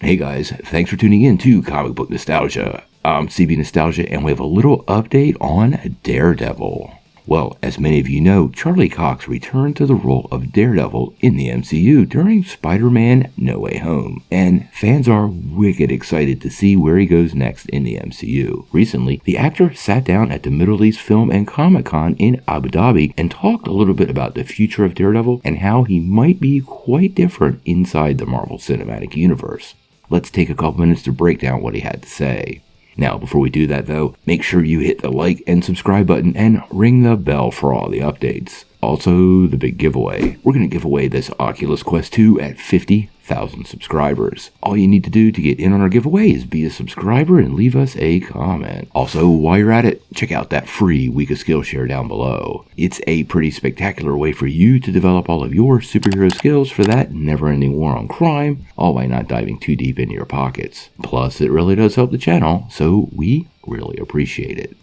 Hey guys, thanks for tuning in to Comic Book Nostalgia. I'm CB Nostalgia, and we have a little update on Daredevil. Well, as many of you know, Charlie Cox returned to the role of Daredevil in the MCU during Spider-Man No Way Home, and fans are wicked excited to see where he goes next in the MCU. Recently, the actor sat down at the Middle East Film and Comic Con in Abu Dhabi and talked a little bit about the future of Daredevil and how he might be quite different inside the Marvel Cinematic Universe. Let's take a couple minutes to break down what he had to say. Now, before we do that though, make sure you hit the like and subscribe button and ring the bell for all the updates. Also, the big giveaway. We're going to give away this Oculus Quest 2 at 50,000 subscribers. All you need to do to get in on our giveaway is be a subscriber and leave us a comment. Also, while you're at it, check out that free week of Skillshare down below. It's a pretty spectacular way for you to develop all of your superhero skills for that never-ending war on crime, all by not diving too deep into your pockets. Plus, it really does help the channel, so we really appreciate it.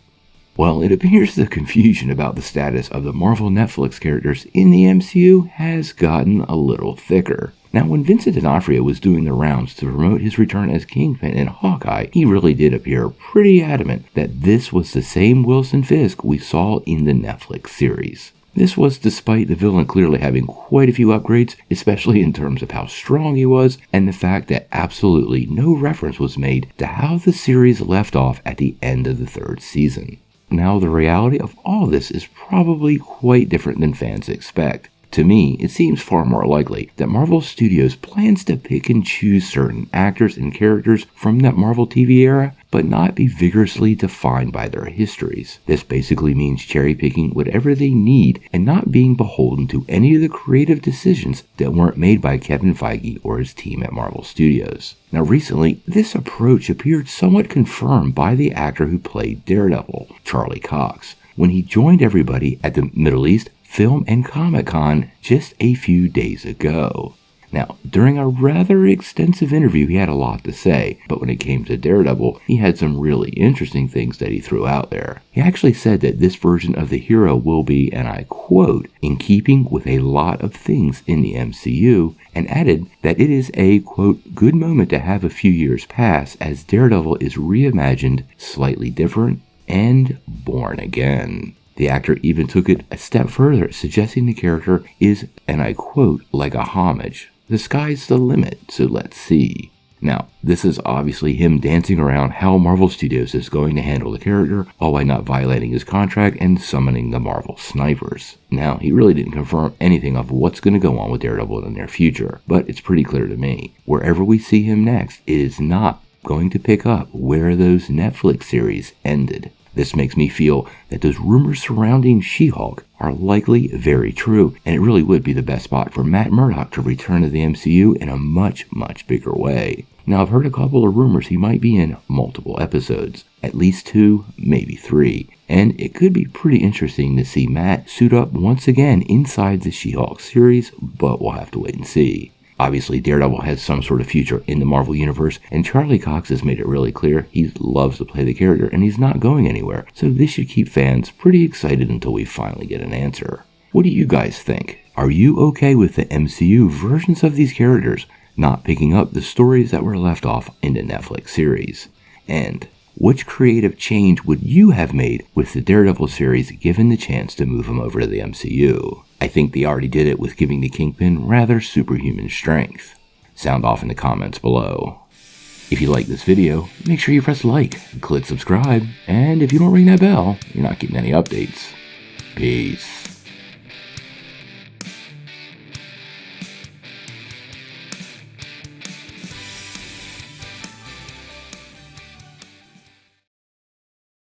Well, it appears the confusion about the status of the Marvel Netflix characters in the MCU has gotten a little thicker. Now, when Vincent D'Onofrio was doing the rounds to promote his return as Kingpin in Hawkeye, he really did appear pretty adamant that this was the same Wilson Fisk we saw in the Netflix series. This was despite the villain clearly having quite a few upgrades, especially in terms of how strong he was, and the fact that absolutely no reference was made to how the series left off at the end of the third season. Now, the reality of all this is probably quite different than fans expect. To me, it seems far more likely that Marvel Studios plans to pick and choose certain actors and characters from that Marvel TV era, but not be vigorously defined by their histories. This basically means cherry-picking whatever they need and not being beholden to any of the creative decisions that weren't made by Kevin Feige or his team at Marvel Studios. Now, recently, this approach appeared somewhat confirmed by the actor who played Daredevil, Charlie Cox, when he joined everybody at the Middle East Film and Comic Con just a few days ago. Now, during a rather extensive interview, he had a lot to say, but when it came to Daredevil, he had some really interesting things that he threw out there. He actually said that this version of the hero will be, and I quote, in keeping with a lot of things in the MCU, and added that it is a, quote, good moment to have a few years pass as Daredevil is reimagined, slightly different, and born again. The actor even took it a step further, suggesting the character is, and I quote, like a homage. The sky's the limit, so let's see. Now, this is obviously him dancing around how Marvel Studios is going to handle the character, all by not violating his contract and summoning the Marvel snipers. Now, he really didn't confirm anything of what's going to go on with Daredevil in the near future, but it's pretty clear to me. Wherever we see him next, it is not going to pick up where those Netflix series ended. This makes me feel that those rumors surrounding She-Hulk are likely very true, and it really would be the best spot for Matt Murdock to return to the MCU in a much, much bigger way. Now, I've heard a couple of rumors he might be in multiple episodes, at least 2, maybe 3, and it could be pretty interesting to see Matt suit up once again inside the She-Hulk series, but we'll have to wait and see. Obviously, Daredevil has some sort of future in the Marvel Universe, and Charlie Cox has made it really clear he loves to play the character and he's not going anywhere, so this should keep fans pretty excited until we finally get an answer. What do you guys think? Are you okay with the MCU versions of these characters not picking up the stories that were left off in the Netflix series? And which creative change would you have made with the Daredevil series given the chance to move him over to the MCU? I think they already did it with giving the Kingpin rather superhuman strength. Sound off in the comments below. If you like this video, make sure you press like, click subscribe, and if you don't ring that bell, you're not getting any updates. Peace.